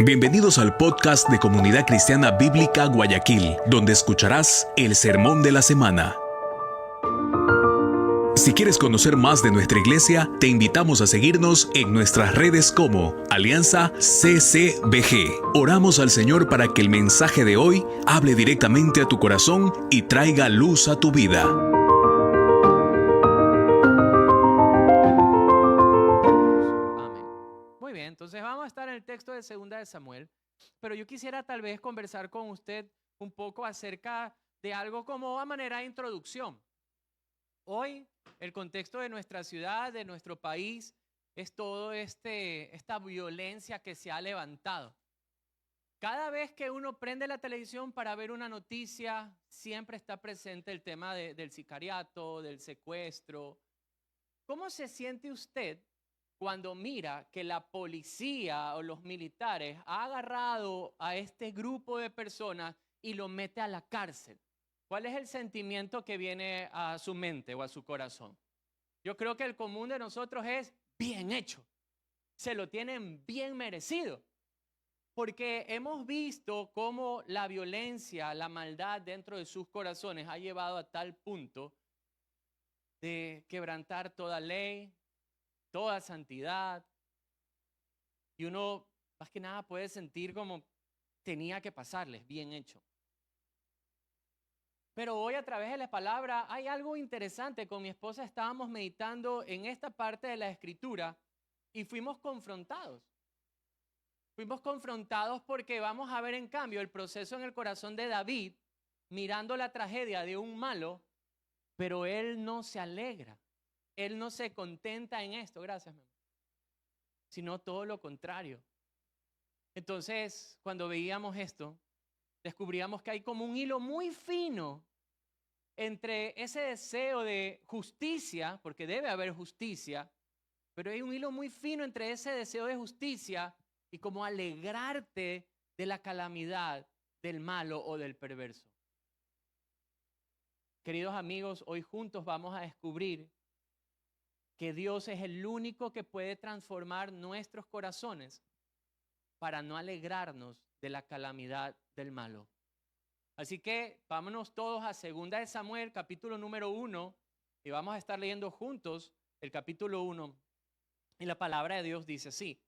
Bienvenidos al podcast de Comunidad Cristiana Bíblica Guayaquil, donde escucharás el sermón de la semana. Si quieres conocer más de nuestra iglesia, te invitamos a seguirnos en nuestras redes como Alianza CCBG. Oramos al Señor para que el mensaje de hoy hable directamente a tu corazón y traiga luz a tu vida. Muy bien, entonces vamos a estar en el texto de 2 de Samuel, pero yo quisiera tal vez conversar con usted un poco acerca de algo como a manera de introducción. Hoy el contexto de nuestra ciudad, de nuestro país, es todo esta violencia que se ha levantado. Cada vez que uno prende la televisión para ver una noticia, siempre está presente el tema del sicariato, del secuestro. ¿Cómo se siente usted cuando mira que la policía o los militares ha agarrado a este grupo de personas y lo mete a la cárcel? ¿Cuál es el sentimiento que viene a su mente o a su corazón? Yo creo que el común de nosotros es bien hecho. Se lo tienen bien merecido. Porque hemos visto cómo la violencia, la maldad dentro de sus corazones ha llevado a tal punto de quebrantar toda ley, toda santidad. Y uno, más que nada, puede sentir como tenía que pasarles, bien hecho. Pero hoy a través de la palabra hay algo interesante. Con mi esposa estábamos meditando en esta parte de la Escritura y fuimos confrontados. Fuimos confrontados porque vamos a ver en cambio el proceso en el corazón de David, mirando la tragedia de un malo, pero él no se alegra. Él no se contenta en esto, gracias, mi amor, sino todo lo contrario. Entonces, cuando veíamos esto, descubríamos que hay como un hilo muy fino entre ese deseo de justicia, porque debe haber justicia, pero hay un hilo muy fino entre ese deseo de justicia y como alegrarte de la calamidad del malo o del perverso. Queridos amigos, hoy juntos vamos a descubrir que Dios es el único que puede transformar nuestros corazones para no alegrarnos de la calamidad del malo. Así que vámonos todos a 2 de Samuel, capítulo número 1, y vamos a estar leyendo juntos el capítulo 1. Y la palabra de Dios dice así: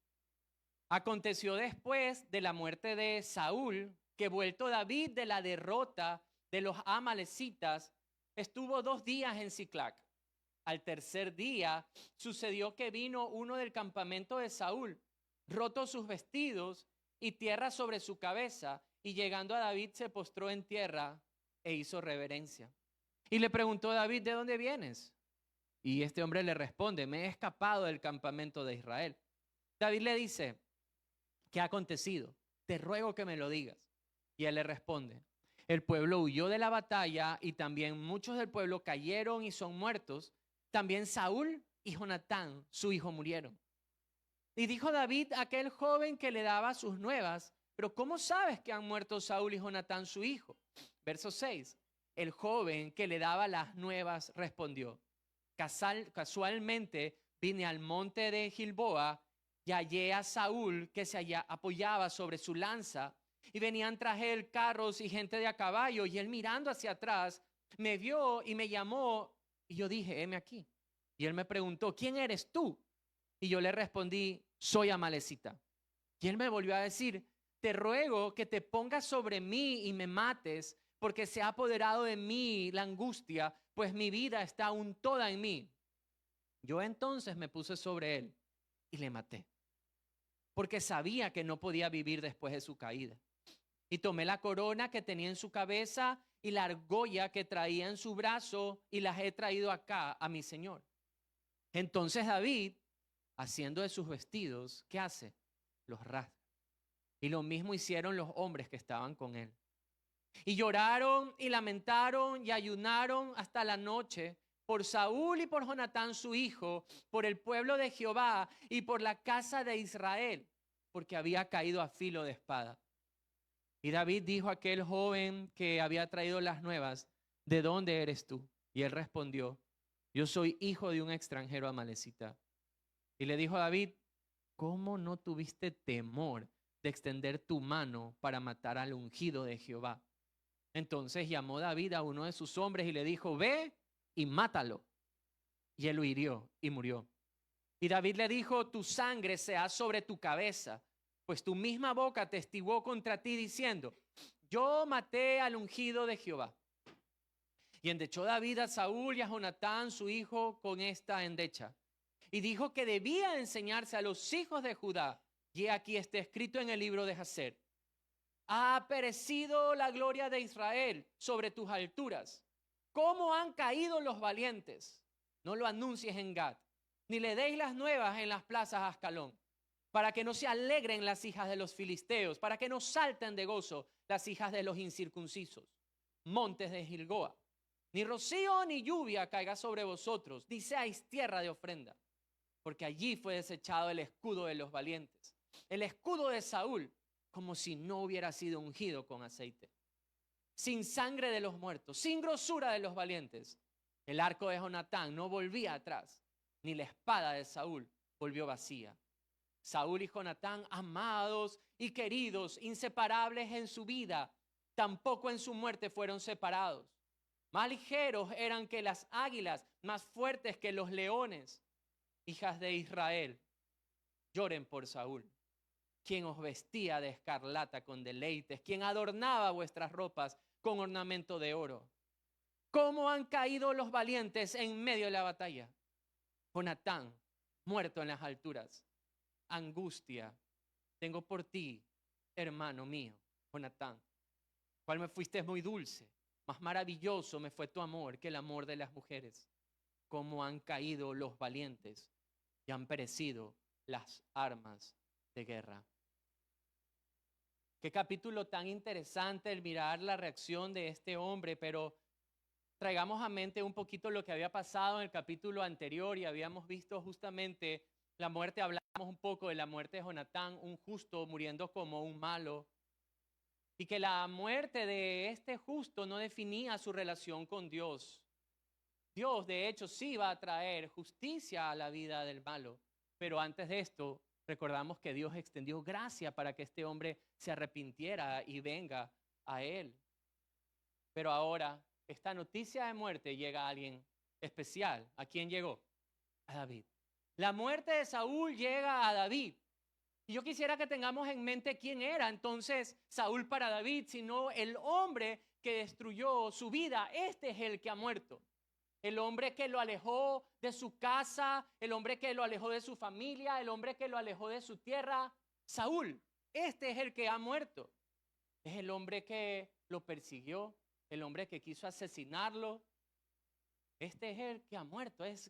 aconteció después de la muerte de Saúl, que vuelto David de la derrota de los amalecitas, estuvo 2 días en Siclac. Al tercer día sucedió que vino uno del campamento de Saúl, roto sus vestidos y tierra sobre su cabeza, y llegando a David se postró en tierra e hizo reverencia. Y le preguntó David: ¿de dónde vienes? Y este hombre le responde: me he escapado del campamento de Israel. David le dice: ¿qué ha acontecido? Te ruego que me lo digas. Y él le responde: el pueblo huyó de la batalla y también muchos del pueblo cayeron y son muertos. También Saúl y Jonatán, su hijo, murieron. Y dijo David a aquel joven que le daba sus nuevas: pero ¿cómo sabes que han muerto Saúl y Jonatán, su hijo? Verso 6. El joven que le daba las nuevas respondió: casualmente vine al monte de Gilboa y hallé a Saúl que se apoyaba sobre su lanza, y venían tras él carros y gente de a caballo, y él mirando hacia atrás me vio y me llamó, y yo dije: heme aquí. Y él me preguntó: ¿quién eres tú? Y yo le respondí: soy amalecita. Y él me volvió a decir: te ruego que te pongas sobre mí y me mates, porque se ha apoderado de mí la angustia, pues mi vida está aún toda en mí. Yo entonces me puse sobre él y le maté, porque sabía que no podía vivir después de su caída. Y tomé la corona que tenía en su cabeza y la argolla que traía en su brazo y las he traído acá a mi señor. Entonces David, haciendo de sus vestidos, ¿qué hace? Los rasga. Y lo mismo hicieron los hombres que estaban con él. Y lloraron y lamentaron y ayunaron hasta la noche por Saúl y por Jonatán su hijo, por el pueblo de Jehová y por la casa de Israel, porque había caído a filo de espada. Y David dijo a aquel joven que había traído las nuevas: ¿de dónde eres tú? Y él respondió: yo soy hijo de un extranjero amalecita. Y le dijo a David: ¿cómo no tuviste temor de extender tu mano para matar al ungido de Jehová. Entonces llamó David a uno de sus hombres y le dijo, ve y mátalo. Y él lo hirió y murió. Y David le dijo, tu sangre sea sobre tu cabeza, pues tu misma boca testiguó contra ti diciendo, yo maté al ungido de Jehová. Y endechó David a Saúl y a Jonatán, su hijo, con esta endecha. Y dijo que debía enseñarse a los hijos de Judá. Y aquí está escrito en el libro de Jacer. Ha perecido la gloria de Israel sobre tus alturas. ¿Cómo han caído los valientes? No lo anuncies en Gad, ni le deis las nuevas en las plazas Ascalón, para que no se alegren las hijas de los filisteos, para que no salten de gozo las hijas de los incircuncisos. Montes de Gilboa, ni rocío ni lluvia caiga sobre vosotros, ni seáis tierra de ofrenda, porque allí fue desechado el escudo de los valientes, el escudo de Saúl, como si no hubiera sido ungido con aceite. Sin sangre de los muertos, sin grosura de los valientes, el arco de Jonatán no volvía atrás, ni la espada de Saúl volvió vacía. Saúl y Jonatán, amados y queridos, inseparables en su vida, tampoco en su muerte fueron separados. Más ligeros eran que las águilas, más fuertes que los leones. Hijas de Israel, lloren por Saúl, quien os vestía de escarlata con deleites, quien adornaba vuestras ropas con ornamento de oro. ¿Cómo han caído los valientes en medio de la batalla? Jonatán, muerto en las alturas. Angustia tengo por ti, hermano mío, Jonatán, cual me fuiste muy dulce, más maravilloso me fue tu amor que el amor de las mujeres. Cómo han caído los valientes y han perecido las armas de guerra. Qué capítulo tan interesante el mirar la reacción de este hombre, pero traigamos a mente un poquito lo que había pasado en el capítulo anterior y habíamos visto justamente la muerte, hablamos un poco de la muerte de Jonatán, un justo muriendo como un malo, y que la muerte de este justo no definía su relación con Dios. Dios, de hecho, sí va a traer justicia a la vida del malo, pero antes de esto, recordamos que Dios extendió gracia para que este hombre se arrepintiera y venga a él. Pero ahora, esta noticia de muerte llega a alguien especial. ¿A quién llegó? A David. La muerte de Saúl llega a David. Y yo quisiera que tengamos en mente quién era entonces Saúl para David, sino el hombre que destruyó su vida. Este es el que ha muerto. El hombre que lo alejó de su casa, el hombre que lo alejó de su familia, el hombre que lo alejó de su tierra. Saúl, este es el que ha muerto. Es el hombre que lo persiguió, el hombre que quiso asesinarlo. Este es el que ha muerto. Es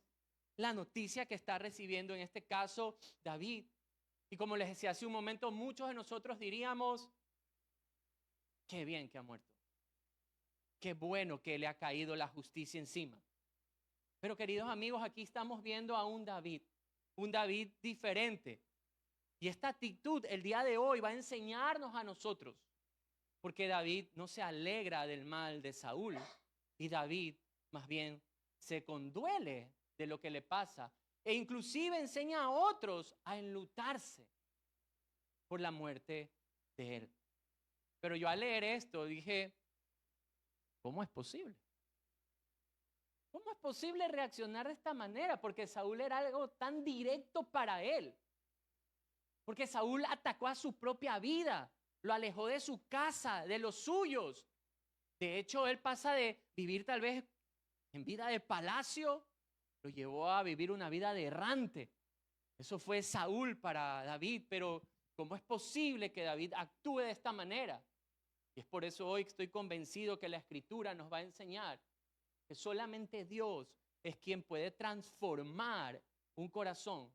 la noticia que está recibiendo en este caso David. Y como les decía hace un momento, muchos de nosotros diríamos, qué bien que ha muerto. Qué bueno que le ha caído la justicia encima. Pero queridos amigos, aquí estamos viendo a un David diferente. Y esta actitud el día de hoy va a enseñarnos a nosotros. Porque David no se alegra del mal de Saúl. Y David más bien se conduele de lo que le pasa. E inclusive enseña a otros a enlutarse por la muerte de él. Pero yo al leer esto dije, ¿cómo es posible? ¿Cómo es posible reaccionar de esta manera? Porque Saúl era algo tan directo para él. Porque Saúl atacó a su propia vida, lo alejó de su casa, de los suyos. De hecho, él pasa de vivir tal vez en vida de palacio, lo llevó a vivir una vida de errante. Eso fue Saúl para David, pero ¿cómo es posible que David actúe de esta manera? Y es por eso hoy estoy convencido que la Escritura nos va a enseñar que solamente Dios es quien puede transformar un corazón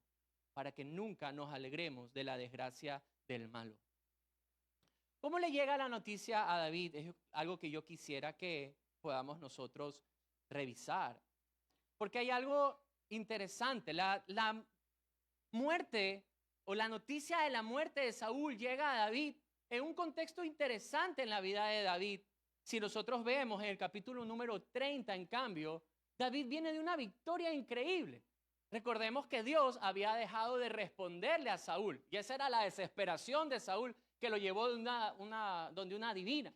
para que nunca nos alegremos de la desgracia del malo. ¿Cómo le llega la noticia a David? Es algo que yo quisiera que podamos nosotros revisar. Porque hay algo interesante. La muerte o la noticia de la muerte de Saúl llega a David en un contexto interesante en la vida de David. Si nosotros vemos en el capítulo número 30, en cambio, David viene de una victoria increíble. Recordemos que Dios había dejado de responderle a Saúl y esa era la desesperación de Saúl, que lo llevó de donde una adivina.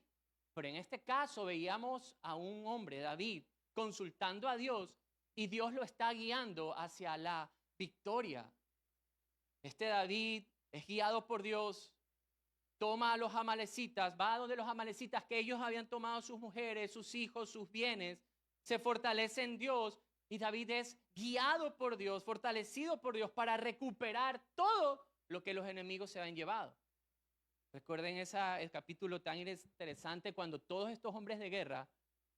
Pero en este caso veíamos a un hombre, David, consultando a Dios y Dios lo está guiando hacia la victoria. Este David es guiado por Dios, toma a los amalecitas, va a donde los amalecitas que ellos habían tomado sus mujeres, sus hijos, sus bienes, se fortalece en Dios y David es guiado por Dios, fortalecido por Dios para recuperar todo lo que los enemigos se habían llevado. Recuerden el capítulo tan interesante cuando todos estos hombres de guerra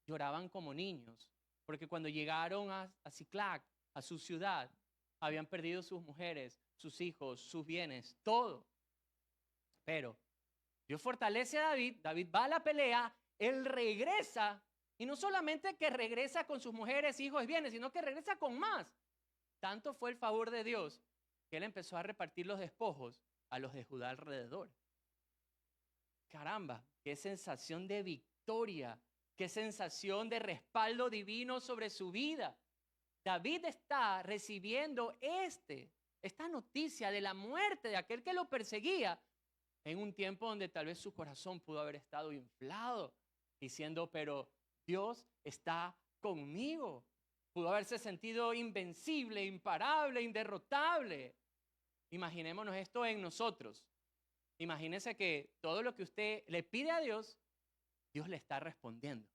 lloraban como niños, porque cuando llegaron a Ziklag, a su ciudad, habían perdido sus mujeres, sus hijos, sus bienes, todo. Pero Dios fortalece a David, David va a la pelea, él regresa, y no solamente que regresa con sus mujeres, hijos y bienes, sino que regresa con más. Tanto fue el favor de Dios que él empezó a repartir los despojos a los de Judá alrededor. Caramba, qué sensación de victoria, qué sensación de respaldo divino sobre su vida. David está recibiendo esta noticia de la muerte de aquel que lo perseguía en un tiempo donde tal vez su corazón pudo haber estado inflado, diciendo, pero Dios está conmigo. Pudo haberse sentido invencible, imparable, inderrotable. Imaginémonos esto en nosotros. Imagínese que todo lo que usted le pide a Dios, Dios le está respondiendo.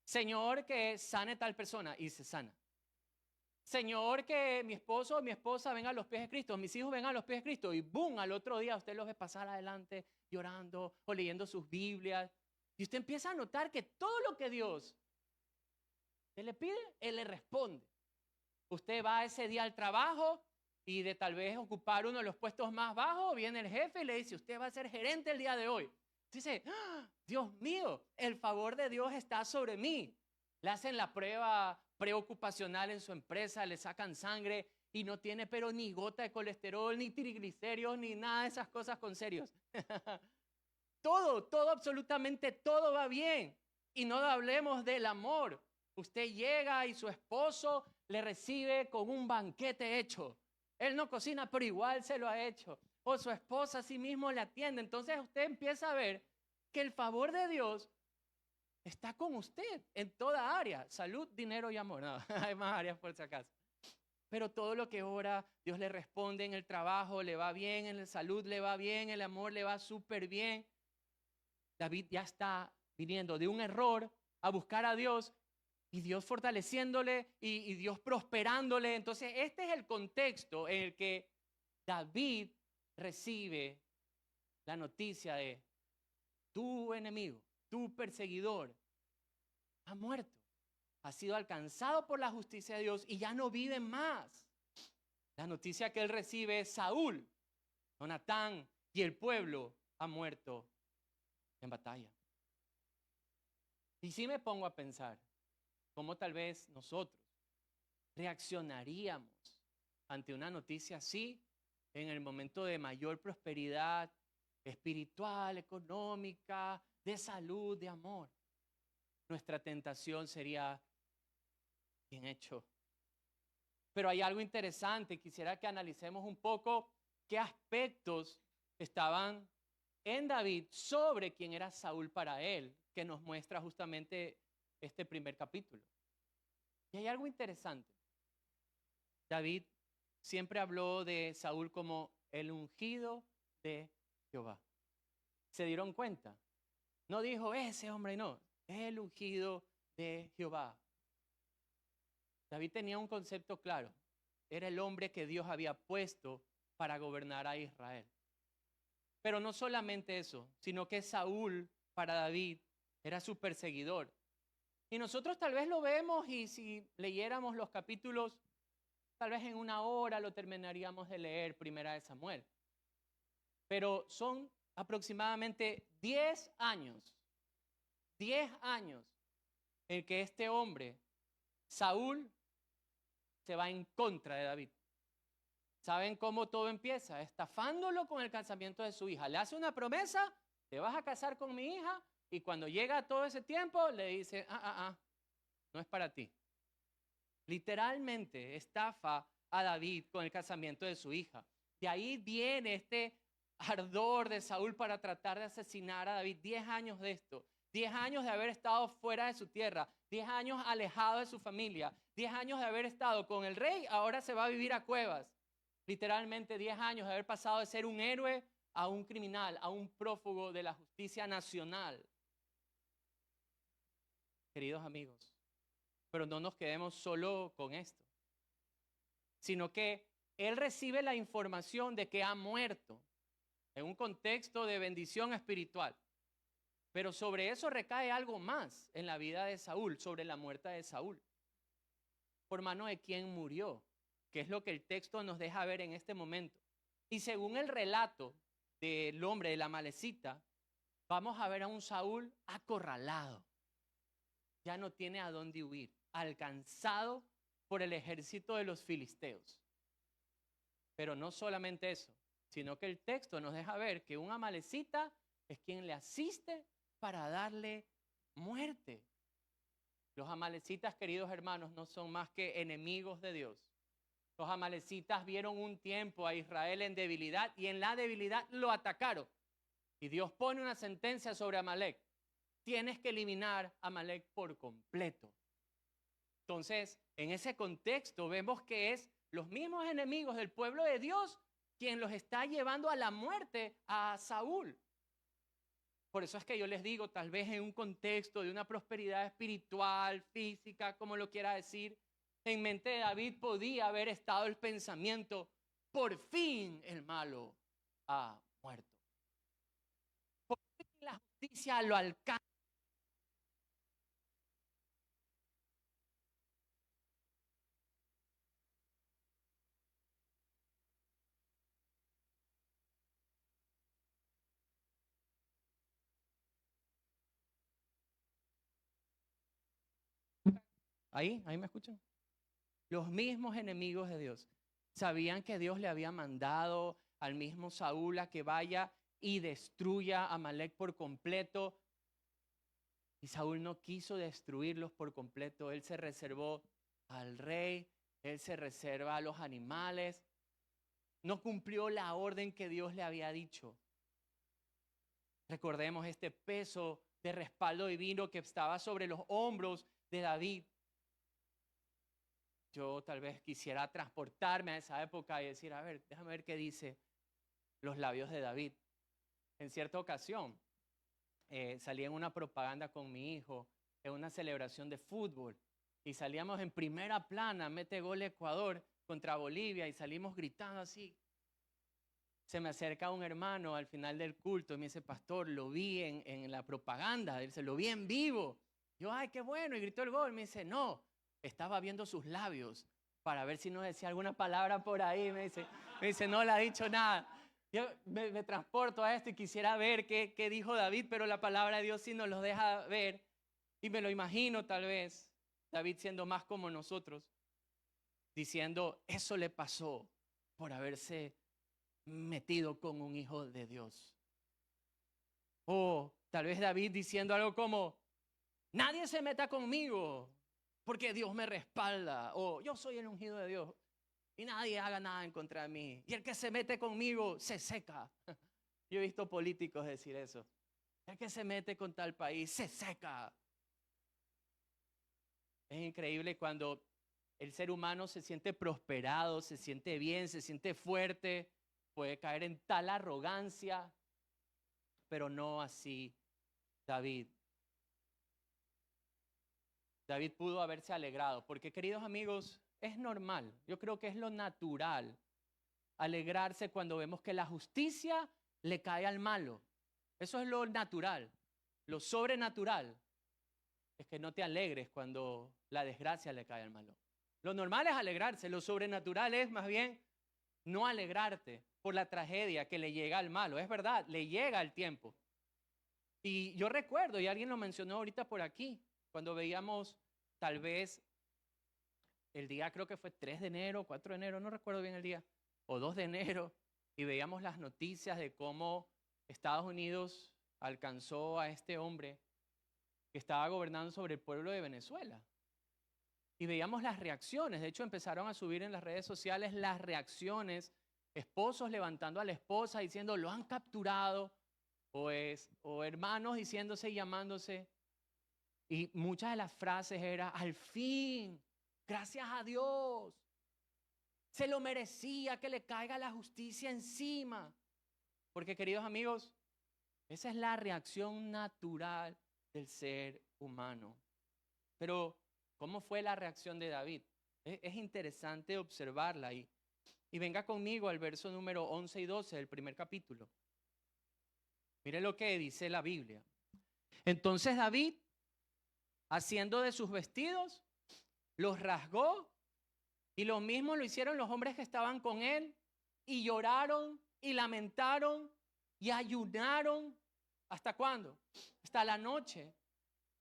Señor, que sane tal persona, y se sana. Señor, que mi esposo o mi esposa venga a los pies de Cristo, mis hijos vengan a los pies de Cristo, y boom, al otro día usted los ve pasar adelante llorando o leyendo sus Biblias. Y usted empieza a notar que todo lo que Dios le pide, Él le responde. Usted va ese día al trabajo y de tal vez ocupar uno de los puestos más bajos, viene el jefe y le dice, usted va a ser gerente el día de hoy. Dice, ¡ah! Dios mío, el favor de Dios está sobre mí. Le hacen la prueba preocupacional en su empresa, le sacan sangre y no tiene pero ni gota de colesterol, ni triglicéridos, ni nada de esas cosas con serios. Todo, absolutamente todo va bien. Y no hablemos del amor. Usted llega y su esposo le recibe con un banquete hecho. Él no cocina, pero igual se lo ha hecho. O su esposa a sí mismo le atiende. Entonces usted empieza a ver que el favor de Dios está con usted en toda área. Salud, dinero y amor. No, hay más áreas por si acaso. Pero todo lo que ora, Dios le responde. En el trabajo le va bien, en la salud le va bien, el amor le va súper bien. David ya está viniendo de un error a buscar a Dios y Dios fortaleciéndole y Dios prosperándole. Entonces este es el contexto en el que David recibe la noticia de tu enemigo, tu perseguidor, ha muerto, ha sido alcanzado por la justicia de Dios y ya no vive más. La noticia que él recibe es Saúl, Jonatán y el pueblo ha muerto en batalla. Y si me pongo a pensar cómo tal vez nosotros reaccionaríamos ante una noticia así en el momento de mayor prosperidad espiritual, económica, de salud, de amor. Nuestra tentación sería, bien hecho. Pero hay algo interesante, quisiera que analicemos un poco qué aspectos estaban en David sobre quién era Saúl para él, que nos muestra justamente este primer capítulo. Y hay algo interesante. David siempre habló de Saúl como el ungido de Jehová. ¿Se dieron cuenta? No dijo ese hombre, no, es el ungido de Jehová. David tenía un concepto claro. Era el hombre que Dios había puesto para gobernar a Israel. Pero no solamente eso, sino que Saúl para David era su perseguidor. Y nosotros tal vez lo vemos y si leyéramos los capítulos, tal vez en una hora lo terminaríamos de leer, Primera de Samuel. Pero son aproximadamente 10 años en que este hombre, Saúl, se va en contra de David. ¿Saben cómo todo empieza? Estafándolo con el casamiento de su hija. Le hace una promesa, te vas a casar con mi hija, y cuando llega todo ese tiempo, le dice, no es para ti. Literalmente estafa a David con el casamiento de su hija. De ahí viene este ardor de Saúl para tratar de asesinar a David. 10 años de esto. 10 años de haber estado fuera de su tierra. 10 años alejado de su familia. 10 años de haber estado con el rey. Ahora se va a vivir a cuevas. Literalmente 10 años de haber pasado de ser un héroe a un criminal, a un prófugo de la justicia nacional. Queridos amigos, pero no nos quedemos solo con esto, sino que él recibe la información de que ha muerto en un contexto de bendición espiritual. Pero sobre eso recae algo más en la vida de Saúl, sobre la muerte de Saúl. ¿Por mano de quién murió? Que es lo que el texto nos deja ver en este momento. Y según el relato del hombre de la Amalecita, vamos a ver a un Saúl acorralado. Ya no tiene a dónde huir, alcanzado por el ejército de los filisteos. Pero no solamente eso, sino que el texto nos deja ver que un amalecita es quien le asiste para darle muerte. Los amalecitas, queridos hermanos, no son más que enemigos de Dios. Los amalecitas vieron un tiempo a Israel en debilidad y en la debilidad lo atacaron. Y Dios pone una sentencia sobre Amalec. Tienes que eliminar a Amalec por completo. Entonces, en ese contexto vemos que es los mismos enemigos del pueblo de Dios quien los está llevando a la muerte a Saúl. Por eso es que yo les digo, tal vez en un contexto de una prosperidad espiritual, física, como lo quiera decir, en mente de David podía haber estado el pensamiento, por fin el malo ha muerto. Por fin la justicia lo alcanza. Ahí me escuchan. Los mismos enemigos de Dios sabían que Dios le había mandado al mismo Saúl a que vaya y destruya a Amalec por completo. Y Saúl no quiso destruirlos por completo. Él se reservó al rey, él se reserva a los animales. No cumplió la orden que Dios le había dicho. Recordemos este peso de respaldo divino que estaba sobre los hombros de David. Yo tal vez quisiera transportarme a esa época y decir, a ver, déjame ver qué dice los labios de David. En cierta ocasión, salí en una propaganda con mi hijo, en una celebración de fútbol, y salíamos en primera plana, mete gol Ecuador contra Bolivia, y salimos gritando así. Se me acerca un hermano al final del culto y me dice, pastor, lo vi en la propaganda, él dice, lo vi en vivo. Yo, ay, qué bueno, y gritó el gol. Me dice, no, estaba viendo sus labios para ver si nos decía alguna palabra por ahí. Me dice, no le ha dicho nada. Yo me transporto a esto y quisiera ver qué dijo David, pero la palabra de Dios sí nos lo deja ver. Y me lo imagino tal vez, David siendo más como nosotros, diciendo, eso le pasó por haberse metido con un hijo de Dios. O tal vez David diciendo algo como, nadie se meta conmigo porque Dios me respalda. O yo soy el ungido de Dios y nadie haga nada en contra de mí. Y el que se mete conmigo se seca. Yo he visto políticos decir eso. El que se mete con tal país se seca. Es increíble cuando el ser humano se siente prosperado, se siente bien, se siente fuerte, puede caer en tal arrogancia, pero no así David. David pudo haberse alegrado, porque queridos amigos, es normal, yo creo que es lo natural alegrarse cuando vemos que la justicia le cae al malo. Eso es lo natural. Lo sobrenatural es que no te alegres cuando la desgracia le cae al malo. Lo normal es alegrarse, lo sobrenatural es más bien no alegrarte por la tragedia que le llega al malo. Es verdad, le llega el tiempo. Y yo recuerdo, y alguien lo mencionó ahorita por aquí, cuando veíamos tal vez el día, creo que fue 3 de enero, 4 de enero, no recuerdo bien el día, o 2 de enero, y veíamos las noticias de cómo Estados Unidos alcanzó a este hombre que estaba gobernando sobre el pueblo de Venezuela. Y veíamos las reacciones, de hecho empezaron a subir en las redes sociales las reacciones esposos levantando a la esposa diciendo, lo han capturado, o hermanos diciéndose y llamándose. Y muchas de las frases eran, al fin, gracias a Dios, se lo merecía que le caiga la justicia encima. Porque, queridos amigos, esa es la reacción natural del ser humano. Pero, ¿cómo fue la reacción de David? Es interesante observarla ahí. Y venga conmigo al verso número 11 y 12 del primer capítulo. Mire lo que dice la Biblia. Entonces David, haciendo de sus vestidos, los rasgó, y lo mismo lo hicieron los hombres que estaban con él, y lloraron y lamentaron y ayunaron. ¿Hasta cuándo? Hasta la noche,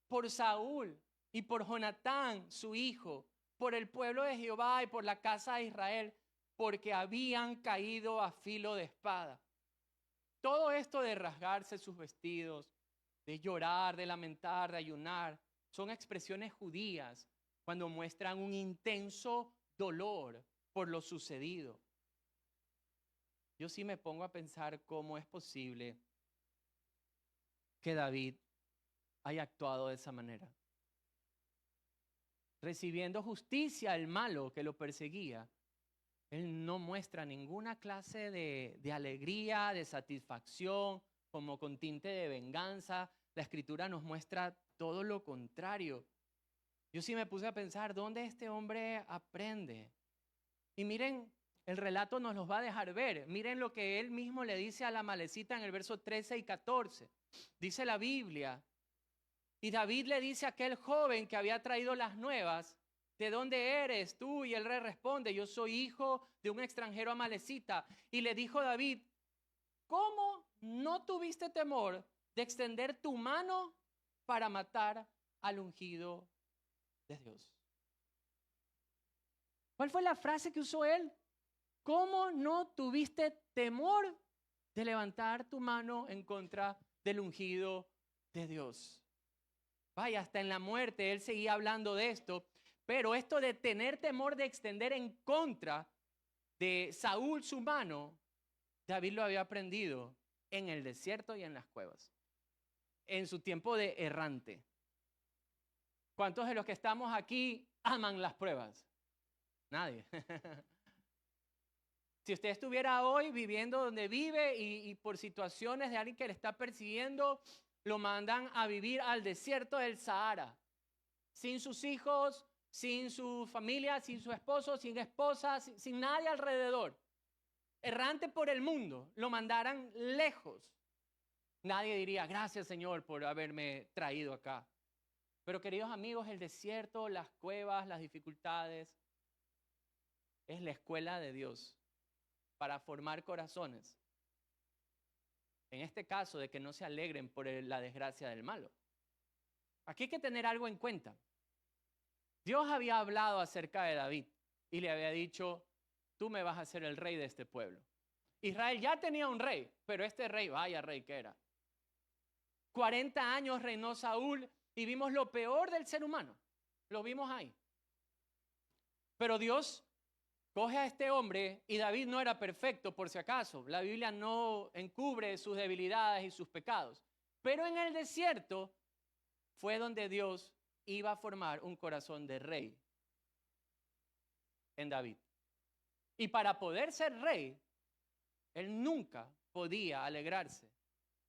por Saúl y por Jonatán, su hijo, por el pueblo de Jehová y por la casa de Israel, porque habían caído a filo de espada. Todo esto de rasgarse sus vestidos, de llorar, de lamentar, de ayunar, son expresiones judías cuando muestran un intenso dolor por lo sucedido. Yo sí me pongo a pensar cómo es posible que David haya actuado de esa manera. Recibiendo justicia al malo que lo perseguía, él no muestra ninguna clase de alegría, de satisfacción, como con tinte de venganza. La Escritura nos muestra todo lo contrario. Yo sí me puse a pensar, ¿dónde este hombre aprende? Y miren, el relato nos los va a dejar ver. Miren lo que él mismo le dice a la amalecita en el verso 13 y 14. Dice la Biblia, y David le dice a aquel joven que había traído las nuevas, ¿de dónde eres tú? Y él le responde, yo soy hijo de un extranjero amalecita. Y le dijo David, ¿cómo no tuviste temor de extender tu mano para matar al ungido de Dios? ¿Cuál fue la frase que usó él? ¿Cómo no tuviste temor de levantar tu mano en contra del ungido de Dios? Vaya, hasta en la muerte él seguía hablando de esto, pero esto de tener temor de extender en contra de Saúl su mano, David lo había aprendido en el desierto y en las cuevas, en su tiempo de errante. ¿Cuántos de los que estamos aquí aman las pruebas? Nadie. Si usted estuviera hoy viviendo donde vive y por situaciones de alguien que le está persiguiendo, lo mandan a vivir al desierto del Sahara, sin sus hijos, sin su familia, sin su esposo, sin esposa, sin nadie alrededor. Errante por el mundo, lo mandaran lejos. Nadie diría, gracias Señor por haberme traído acá. Pero queridos amigos, el desierto, las cuevas, las dificultades, es la escuela de Dios para formar corazones. En este caso, de que no se alegren por la desgracia del malo. Aquí hay que tener algo en cuenta. Dios había hablado acerca de David y le había dicho, tú me vas a ser el rey de este pueblo. Israel ya tenía un rey, pero este rey, vaya rey que era. 40 años reinó Saúl y vimos lo peor del ser humano. Lo vimos ahí. Pero Dios coge a este hombre, y David no era perfecto por si acaso. La Biblia no encubre sus debilidades y sus pecados. Pero en el desierto fue donde Dios iba a formar un corazón de rey en David. Y para poder ser rey, él nunca podía alegrarse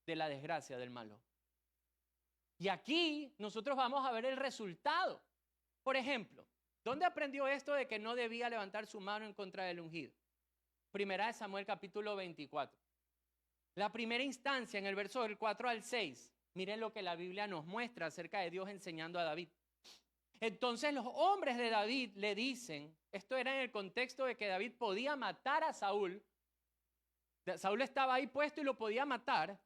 de la desgracia del malo. Y aquí nosotros vamos a ver el resultado. Por ejemplo, ¿dónde aprendió esto de que no debía levantar su mano en contra del ungido? Primera de Samuel capítulo 24. La primera instancia en el verso del 4 al 6. Miren lo que la Biblia nos muestra acerca de Dios enseñando a David. Entonces los hombres de David le dicen, esto era en el contexto de que David podía matar a Saúl. Saúl estaba ahí puesto y lo podía matar.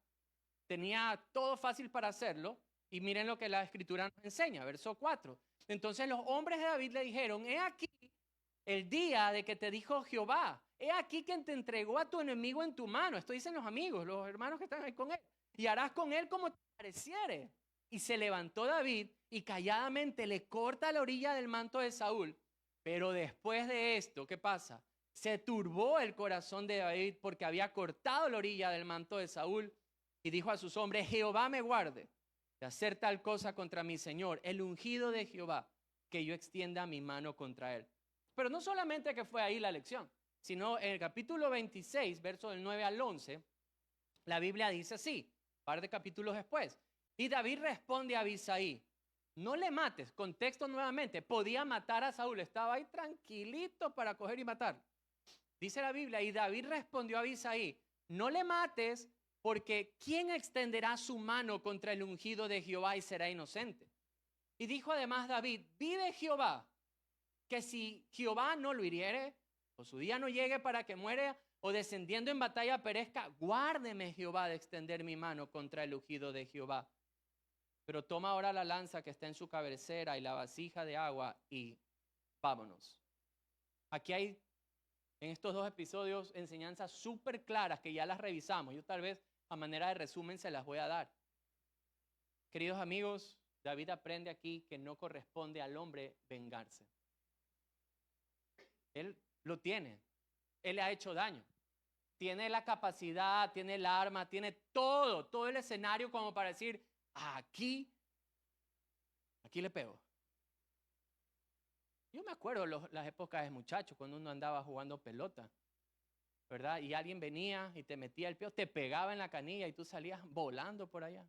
Tenía todo fácil para hacerlo. Y miren lo que la Escritura nos enseña, verso 4. Entonces los hombres de David le dijeron, he aquí el día de que te dijo Jehová, he aquí quien te entregó a tu enemigo en tu mano. Esto dicen los amigos, los hermanos que están ahí con él. Y harás con él como te pareciere. Y se levantó David y calladamente le corta la orilla del manto de Saúl. Pero después de esto, ¿qué pasa? Se turbó el corazón de David porque había cortado la orilla del manto de Saúl y dijo a sus hombres: Jehová me guarde de hacer tal cosa contra mi señor, el ungido de Jehová, que yo extienda mi mano contra él. Pero no solamente que fue ahí la lección, sino en el capítulo 26, verso del 9 al 11, la Biblia dice así, un par de capítulos después: y David responde a Abisai: no le mates. Contexto nuevamente, podía matar a Saúl, estaba ahí tranquilito para coger y matar. Dice la Biblia: y David respondió a Abisai: no le mates, porque ¿quién extenderá su mano contra el ungido de Jehová y será inocente? Y dijo además David: vive Jehová, que si Jehová no lo hiriere, o su día no llegue para que muera, o descendiendo en batalla perezca, guárdeme Jehová de extender mi mano contra el ungido de Jehová. Pero toma ahora la lanza que está en su cabecera y la vasija de agua y vámonos. Aquí hay en estos dos episodios enseñanzas súper claras que ya las revisamos. Yo tal vez a manera de resumen se las voy a dar. Queridos amigos, David aprende aquí que no corresponde al hombre vengarse. Él lo tiene. Él le ha hecho daño. Tiene la capacidad, tiene el arma, tiene todo el escenario como para decir: aquí le pego. Yo me acuerdo las épocas de muchacho cuando uno andaba jugando pelota, ¿verdad? Y alguien venía y te metía el pie, te pegaba en la canilla y tú salías volando por allá.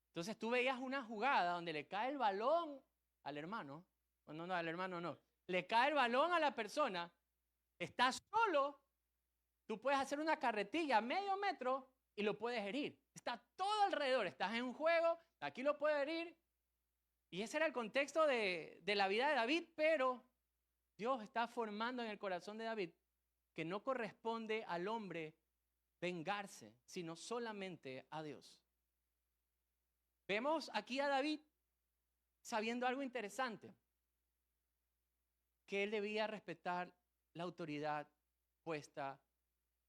Entonces tú veías una jugada donde le cae el balón al hermano, no, al hermano no, le cae el balón a la persona, estás solo, tú puedes hacer una carretilla a medio metro y lo puedes herir. Está todo alrededor, estás en un juego, aquí lo puedes herir. Y ese era el contexto de la vida de David, pero Dios está formando en el corazón de David que no corresponde al hombre vengarse, sino solamente a Dios. Vemos aquí a David sabiendo algo interesante, que él debía respetar la autoridad puesta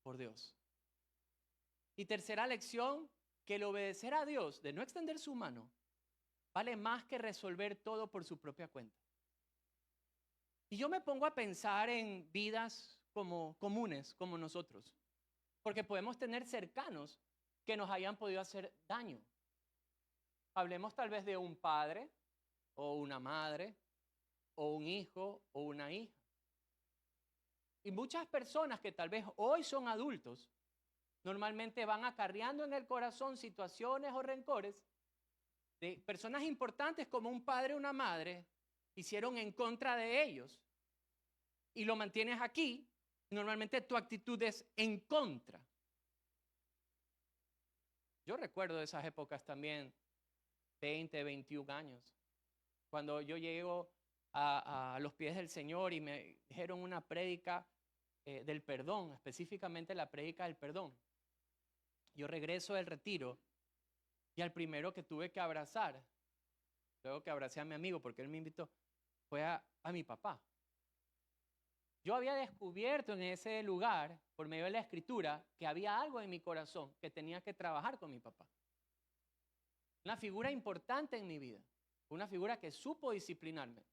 por Dios. Y tercera lección, que el obedecer a Dios, de no extender su mano, vale más que resolver todo por su propia cuenta. Y yo me pongo a pensar en vidas como comunes, como nosotros, porque podemos tener cercanos que nos hayan podido hacer daño. Hablemos tal vez de un padre, o una madre, o un hijo, o una hija. Y muchas personas que tal vez hoy son adultos, normalmente van acarreando en el corazón situaciones o rencores de personas importantes como un padre o una madre hicieron en contra de ellos. Y lo mantienes aquí, normalmente tu actitud es en contra. Yo recuerdo de esas épocas también, 20, 21 años, cuando yo llego a los pies del Señor y me dijeron una prédica del perdón, específicamente la prédica del perdón. Yo regreso del retiro y al primero que tuve que abrazar, luego que abracé a mi amigo porque él me invitó, fue a mi papá. Yo había descubierto en ese lugar, por medio de la escritura, que había algo en mi corazón que tenía que trabajar con mi papá. Una figura importante en mi vida, una figura que supo disciplinarme,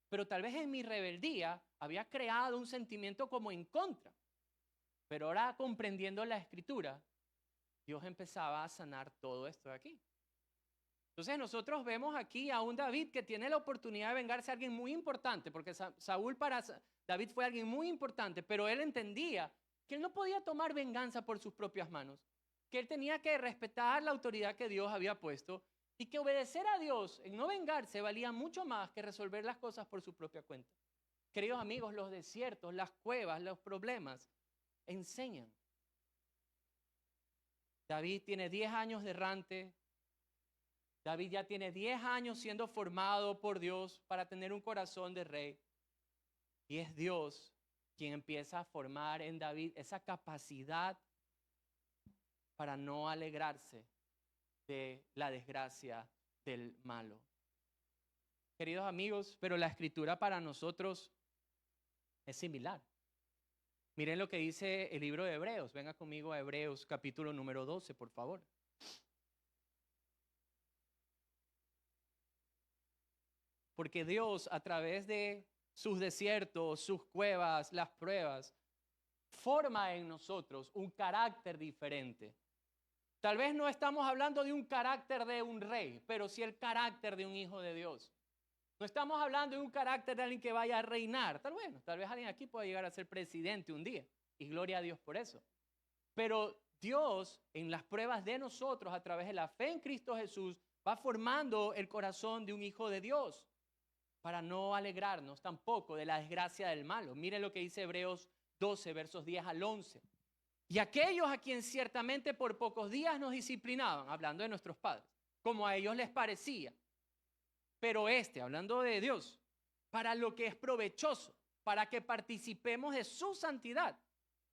pero tal vez en mi rebeldía había creado un sentimiento como en contra. Pero ahora comprendiendo la escritura, Dios empezaba a sanar todo esto de aquí. Entonces nosotros vemos aquí a un David que tiene la oportunidad de vengarse a alguien muy importante, porque Saúl para David fue alguien muy importante, pero él entendía que él no podía tomar venganza por sus propias manos, que él tenía que respetar la autoridad que Dios había puesto y que obedecer a Dios en no vengarse valía mucho más que resolver las cosas por su propia cuenta. Queridos amigos, los desiertos, las cuevas, los problemas enseñan. David tiene 10 años de errante. David ya tiene 10 años siendo formado por Dios para tener un corazón de rey. Y es Dios quien empieza a formar en David esa capacidad para no alegrarse de la desgracia del malo. Queridos amigos, pero la escritura para nosotros es similar. Miren lo que dice el libro de Hebreos. Venga conmigo a Hebreos capítulo número 12, por favor. Porque Dios, a través de sus desiertos, sus cuevas, las pruebas, forma en nosotros un carácter diferente. Tal vez no estamos hablando de un carácter de un rey, pero sí el carácter de un hijo de Dios. No estamos hablando de un carácter de alguien que vaya a reinar. Tal vez alguien aquí pueda llegar a ser presidente un día. Y gloria a Dios por eso. Pero Dios, en las pruebas de nosotros, a través de la fe en Cristo Jesús, va formando el corazón de un hijo de Dios para no alegrarnos tampoco de la desgracia del malo. Mire lo que dice Hebreos 12, versos 10 al 11. Y aquellos a quien ciertamente por pocos días nos disciplinaban, hablando de nuestros padres, como a ellos les parecía. Pero hablando de Dios, para lo que es provechoso, para que participemos de su santidad.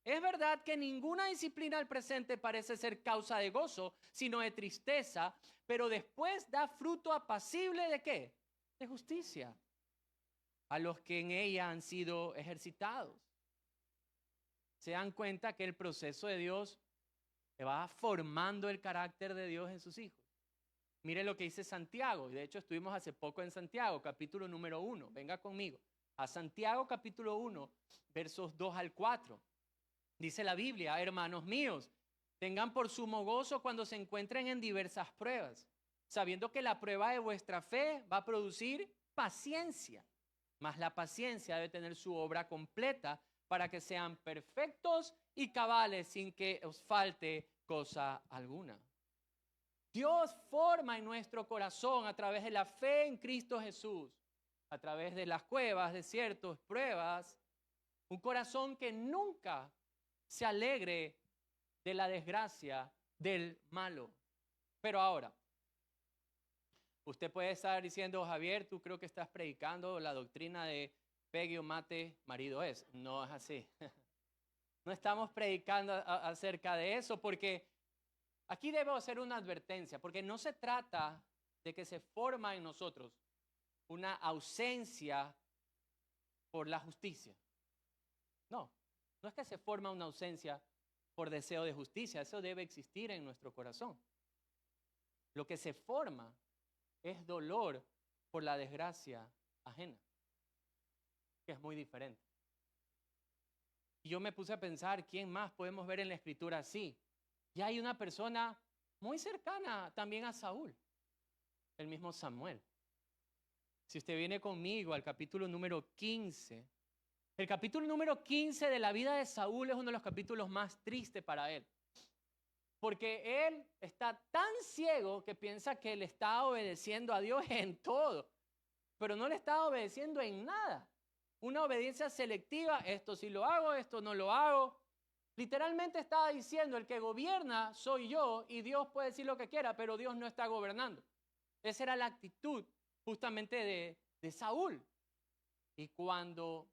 Es verdad que ninguna disciplina al presente parece ser causa de gozo, sino de tristeza, pero después da fruto apacible ¿de qué? De justicia, a los que en ella han sido ejercitados. Se dan cuenta que el proceso de Dios va formando el carácter de Dios en sus hijos. Mire lo que dice Santiago, y de hecho estuvimos hace poco en Santiago, capítulo número 1. Venga conmigo a Santiago capítulo 1, versos 2 al 4. Dice la Biblia: hermanos míos, tengan por sumo gozo cuando se encuentren en diversas pruebas, sabiendo que la prueba de vuestra fe va a producir paciencia. Mas la paciencia debe tener su obra completa para que sean perfectos y cabales sin que os falte cosa alguna. Dios forma en nuestro corazón a través de la fe en Cristo Jesús, a través de las cuevas, desiertos, pruebas, un corazón que nunca se alegre de la desgracia del malo. Pero ahora, usted puede estar diciendo: Javier, tú creo que estás predicando la doctrina de pegue o mate, marido es. No es así. No estamos predicando acerca de eso, porque aquí debo hacer una advertencia, porque no se trata de que se forma en nosotros una ausencia por la justicia. No es que se forma una ausencia por deseo de justicia. Eso debe existir en nuestro corazón. Lo que se forma es dolor por la desgracia ajena, que es muy diferente. Y yo me puse a pensar, ¿quién más podemos ver en la Escritura así? Y hay una persona muy cercana también a Saúl, el mismo Samuel. Si usted viene conmigo al capítulo número 15, el capítulo número 15 de la vida de Saúl es uno de los capítulos más tristes para él. Porque él está tan ciego que piensa que le está obedeciendo a Dios en todo, pero no le está obedeciendo en nada. Una obediencia selectiva: esto sí lo hago, esto no lo hago. Literalmente estaba diciendo: el que gobierna soy yo y Dios puede decir lo que quiera, pero Dios no está gobernando. Esa era la actitud justamente de Saúl. Y cuando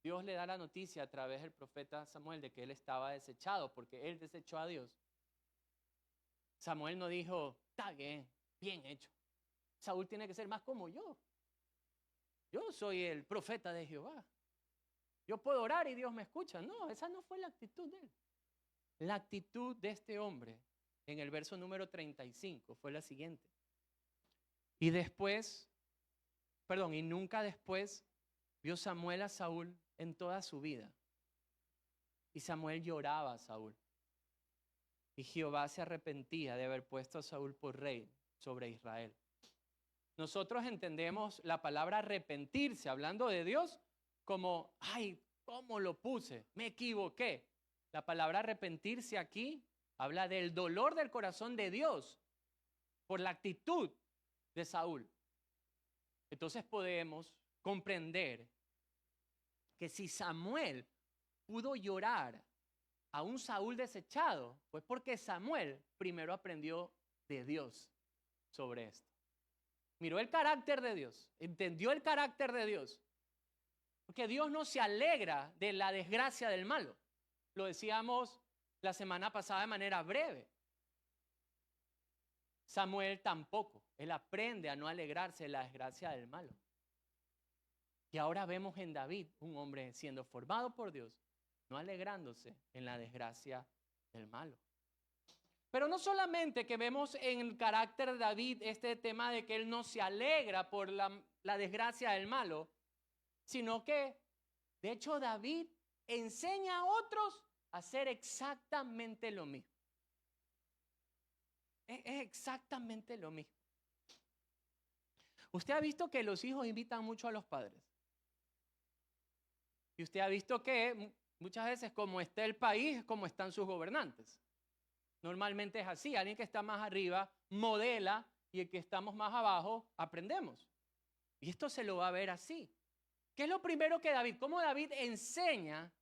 Dios le da la noticia a través del profeta Samuel de que él estaba desechado porque él desechó a Dios, Samuel no dijo: está bien, bien hecho. Saúl tiene que ser más como yo. Yo soy el profeta de Jehová. Yo puedo orar y Dios me escucha. No, esa no fue la actitud de él. La actitud de este hombre en el verso número 35 fue la siguiente. Y nunca después vio Samuel a Saúl en toda su vida. Y Samuel lloraba a Saúl. Y Jehová se arrepentía de haber puesto a Saúl por rey sobre Israel. Nosotros entendemos la palabra arrepentirse, hablando de Dios, como: ay, ¿cómo lo puse? Me equivoqué. La palabra arrepentirse aquí habla del dolor del corazón de Dios por la actitud de Saúl. Entonces podemos comprender que si Samuel pudo llorar a un Saúl desechado, fue porque Samuel primero aprendió de Dios sobre esto. Miró el carácter de Dios, entendió el carácter de Dios. Porque Dios no se alegra de la desgracia del malo. Lo decíamos la semana pasada de manera breve. Samuel tampoco. Él aprende a no alegrarse de la desgracia del malo. Y ahora vemos en David un hombre siendo formado por Dios, no alegrándose en la desgracia del malo. Pero no solamente que vemos en el carácter de David este tema de que él no se alegra por la desgracia del malo, sino que, de hecho, David enseña a otros a hacer exactamente lo mismo. Es exactamente lo mismo. Usted ha visto que los hijos invitan mucho a los padres. Y usted ha visto que muchas veces como está el país, es como están sus gobernantes. Normalmente es así. Alguien que está más arriba modela y el que estamos más abajo aprendemos. Y esto se lo va a ver así. ¿Qué es lo primero que David? ¿Cómo David enseña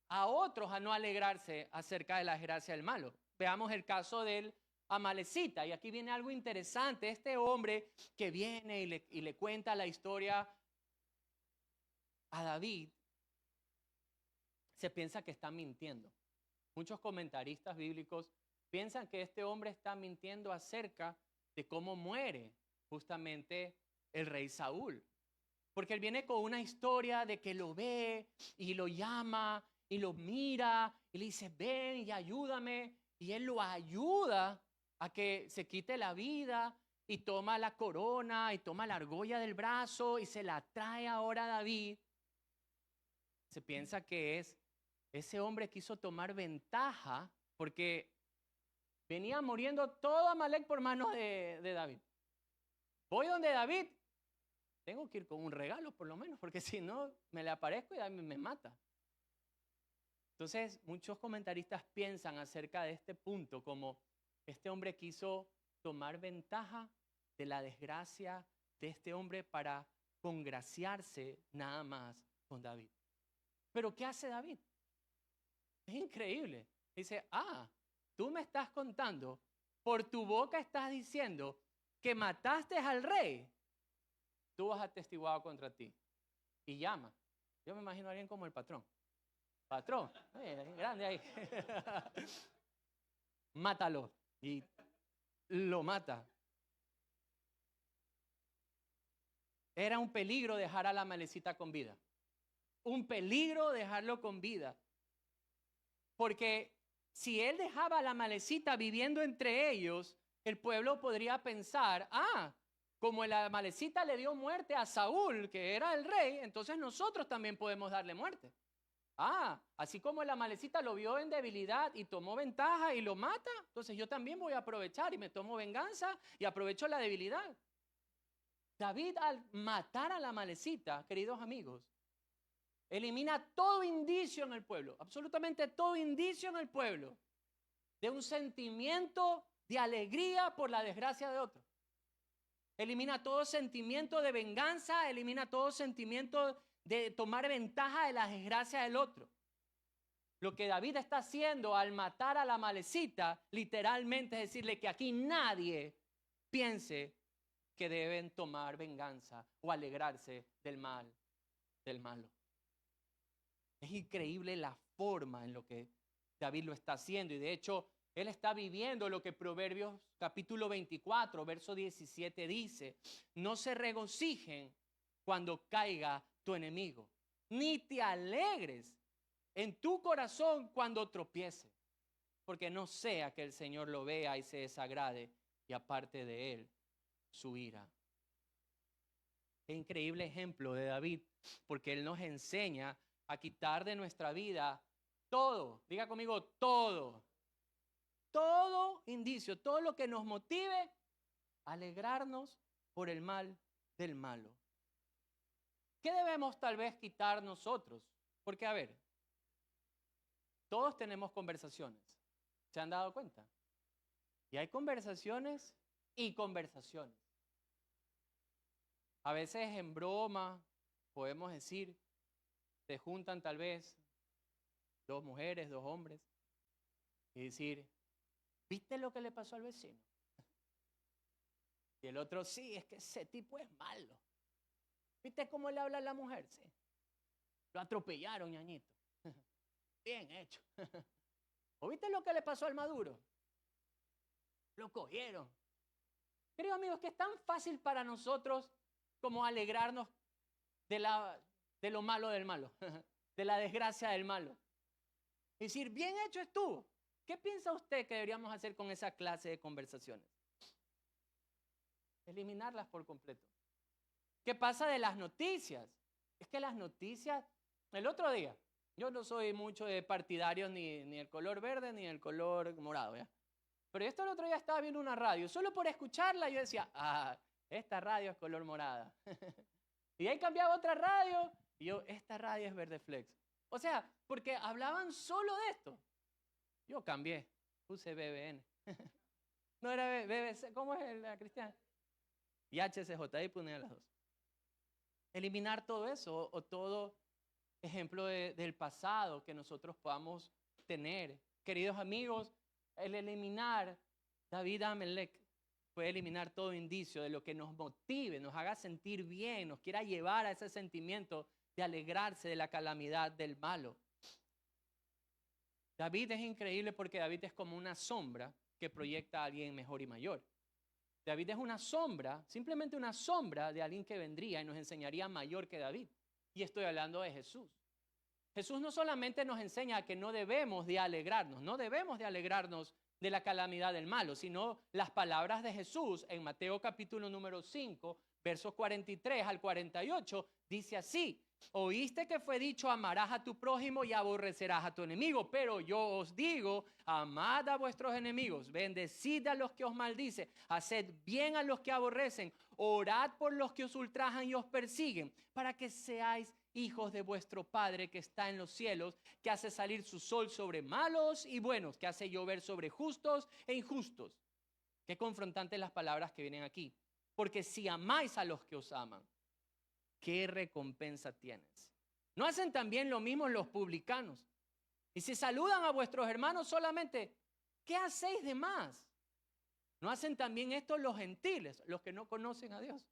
a otros a no alegrarse acerca de la desgracia del malo? Veamos el caso del Amalecita. Y aquí viene algo interesante. Este hombre que viene y le cuenta la historia a David, se piensa que está mintiendo. Muchos comentaristas bíblicos piensan que este hombre está mintiendo acerca de cómo muere justamente el rey Saúl. Porque él viene con una historia de que lo ve y lo llama y lo mira y le dice, ven y ayúdame. Y él lo ayuda a que se quite la vida y toma la corona y toma la argolla del brazo y se la trae ahora a David. Se piensa que ese hombre quiso tomar ventaja porque venía muriendo todo Amalek por manos de David. Voy donde David, tengo que ir con un regalo por lo menos, porque si no me le aparezco y David me mata. Entonces, muchos comentaristas piensan acerca de este punto como este hombre quiso tomar ventaja de la desgracia de este hombre para congraciarse nada más con David. Pero ¿qué hace David? Es increíble. Dice, tú me estás contando, por tu boca estás diciendo que mataste al rey. Tú vas atestiguado contra ti. Y llama. Yo me imagino a alguien como el patrón. Patrón, grande ahí. Mátalo. Y lo mata. Era un peligro dejar a la Amalecita con vida. Un peligro dejarlo con vida. Porque si él dejaba a la Amalecita viviendo entre ellos, el pueblo podría pensar, como la Amalecita le dio muerte a Saúl, que era el rey, entonces nosotros también podemos darle muerte. Así como la Amalecita lo vio en debilidad y tomó ventaja y lo mata, entonces yo también voy a aprovechar y me tomo venganza y aprovecho la debilidad. David, al matar a la Amalecita, queridos amigos, elimina todo indicio en el pueblo, absolutamente todo indicio en el pueblo, de un sentimiento de alegría por la desgracia de otro. Elimina todo sentimiento de venganza, elimina todo sentimiento de tomar ventaja de la desgracia del otro. Lo que David está haciendo al matar a la Amalecita, literalmente es decirle que aquí nadie piense que deben tomar venganza o alegrarse del malo. Es increíble la forma en lo que David lo está haciendo. Y de hecho, él está viviendo lo que Proverbios capítulo 24, verso 17 dice. No se regocijen cuando caiga tu enemigo, ni te alegres en tu corazón cuando tropiece. Porque no sea que el Señor lo vea y se desagrade y aparte de él su ira. Qué increíble ejemplo de David, porque él nos enseña a quitar de nuestra vida todo, diga conmigo, todo indicio, todo lo que nos motive a alegrarnos por el mal del malo. ¿Qué debemos tal vez quitar nosotros? Porque, a ver, todos tenemos conversaciones, ¿se han dado cuenta? Y hay conversaciones y conversaciones. A veces en broma podemos decir, se juntan tal vez 2 mujeres, 2 hombres, y decir, ¿viste lo que le pasó al vecino? Y el otro, sí, es que ese tipo es malo. ¿Viste cómo le habla a la mujer? Sí. Lo atropellaron, ñañito. Bien hecho. ¿O viste lo que le pasó al Maduro? Lo cogieron. Queridos amigos, que es tan fácil para nosotros como alegrarnos de lo malo del malo, de la desgracia del malo. Es decir, bien hecho estuvo. ¿Qué piensa usted que deberíamos hacer con esa clase de conversaciones? Eliminarlas por completo. ¿Qué pasa de las noticias? Es que las noticias, el otro día, yo no soy mucho de partidarios ni el color verde ni el color morado, ¿ya? Pero esto el otro día estaba viendo una radio, solo por escucharla yo decía, esta radio es color morada. Y ahí cambiaba otra radio y yo, esta radio es verde flex. O sea, porque hablaban solo de esto. Yo cambié, puse BBN. No era BBC, ¿cómo es la cristiana? Y HCJ, ahí ponía las dos. Eliminar todo eso o todo ejemplo del pasado que nosotros podamos tener. Queridos amigos, el eliminar David Amelec puede eliminar todo indicio de lo que nos motive, nos haga sentir bien, nos quiera llevar a ese sentimiento de alegrarse de la calamidad del malo. David es increíble porque David es como una sombra que proyecta a alguien mejor y mayor. David es una sombra, simplemente una sombra de alguien que vendría y nos enseñaría mayor que David. Y estoy hablando de Jesús. Jesús no solamente nos enseña que no debemos de alegrarnos, no debemos de alegrarnos de la calamidad del malo, sino las palabras de Jesús en Mateo capítulo número 5, versos 43 al 48, dice así: oíste que fue dicho, amarás a tu prójimo y aborrecerás a tu enemigo, pero yo os digo, amad a vuestros enemigos, bendecid a los que os maldicen, haced bien a los que aborrecen, orad por los que os ultrajan y os persiguen, para que seáis hijos de vuestro Padre que está en los cielos, que hace salir su sol sobre malos y buenos, que hace llover sobre justos e injustos. Qué confrontantes las palabras que vienen aquí. Porque si amáis a los que os aman, ¿qué recompensa tienes? ¿No hacen también lo mismo los publicanos? Y si saludan a vuestros hermanos solamente, ¿qué hacéis de más? ¿No hacen también esto los gentiles, los que no conocen a Dios?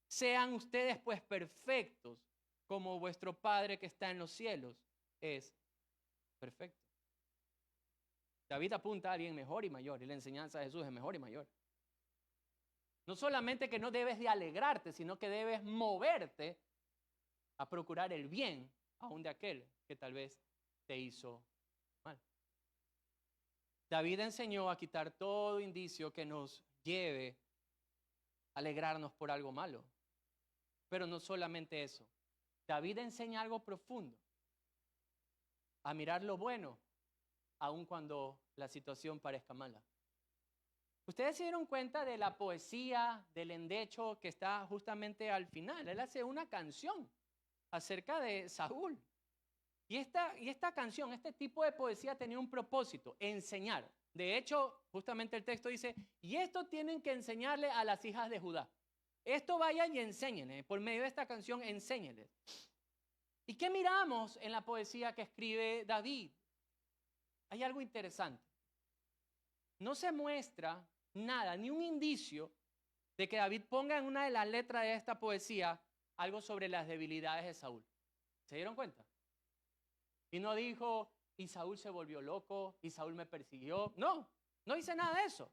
Sean ustedes pues perfectos, como vuestro Padre que está en los cielos es perfecto. David apunta a alguien mejor y mayor, y la enseñanza de Jesús es mejor y mayor. No solamente que no debes de alegrarte, sino que debes moverte a procurar el bien aún de aquel que tal vez te hizo mal. David enseñó a quitar todo indicio que nos lleve a alegrarnos por algo malo. Pero no solamente eso. David enseña algo profundo, a mirar lo bueno, aun cuando la situación parezca mala. Ustedes se dieron cuenta de la poesía del endecho que está justamente al final. Él hace una canción acerca de Saúl. Y esta canción, este tipo de poesía tenía un propósito, enseñar. De hecho, justamente el texto dice, y esto tienen que enseñarle a las hijas de Judá. Esto vayan y enséñenles, por medio de esta canción enséñenles. ¿Y qué miramos en la poesía que escribe David? Hay algo interesante. No se muestra nada, ni un indicio de que David ponga en una de las letras de esta poesía algo sobre las debilidades de Saúl. ¿Se dieron cuenta? Y no dijo, y Saúl se volvió loco, y Saúl me persiguió. No, no dice nada de eso.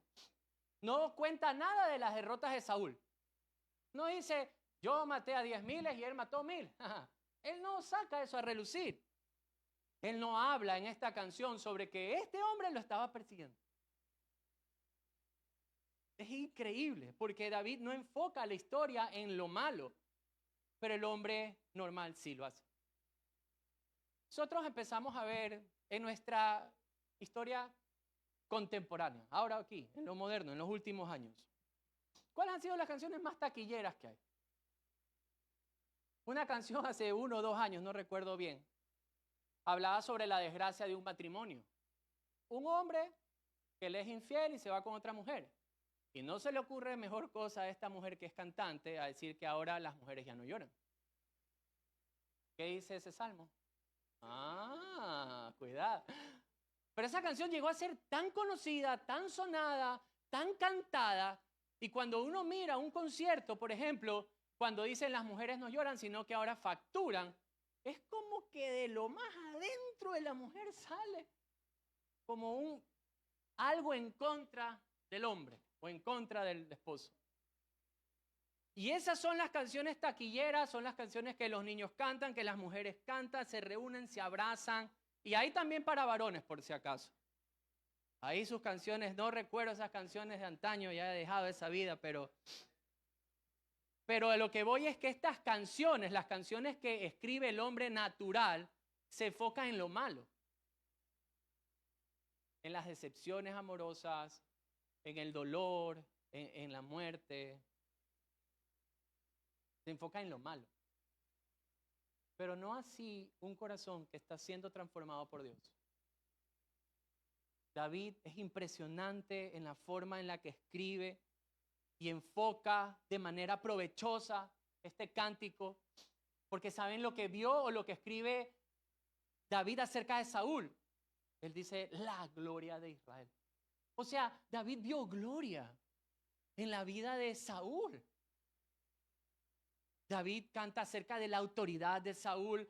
No cuenta nada de las derrotas de Saúl. No dice, yo maté a 10,000 y él mató 1,000. Él no saca eso a relucir. Él no habla en esta canción sobre que este hombre lo estaba persiguiendo. Es increíble, porque David no enfoca la historia en lo malo, pero el hombre normal sí lo hace. Nosotros empezamos a ver en nuestra historia contemporánea, ahora aquí, en lo moderno, en los últimos años, ¿cuáles han sido las canciones más taquilleras que hay? Una canción hace 1 o 2 años, no recuerdo bien, hablaba sobre la desgracia de un matrimonio. Un hombre que le es infiel y se va con otra mujer. Y no se le ocurre mejor cosa a esta mujer que es cantante a decir que ahora las mujeres ya no lloran. ¿Qué dice ese salmo? Cuidado. Pero esa canción llegó a ser tan conocida, tan sonada, tan cantada, y cuando uno mira un concierto, por ejemplo, cuando dicen las mujeres no lloran, sino que ahora facturan, es como que de lo más adentro de la mujer sale como algo en contra del hombre o en contra del esposo. Y esas son las canciones taquilleras, son las canciones que los niños cantan, que las mujeres cantan, se reúnen, se abrazan. Y hay también para varones, por si acaso. Ahí sus canciones, no recuerdo esas canciones de antaño, ya he dejado esa vida, pero Pero a lo que voy es que estas canciones, las canciones que escribe el hombre natural, se enfocan en lo malo. En las decepciones amorosas, en el dolor, en la muerte. Se enfoca en lo malo. Pero no así un corazón que está siendo transformado por Dios. David es impresionante en la forma en la que escribe y enfoca de manera provechosa este cántico, porque ¿saben lo que vio o lo que escribe David acerca de Saúl? Él dice, la gloria de Israel. O sea, David vio gloria en la vida de Saúl. David canta acerca de la autoridad de Saúl,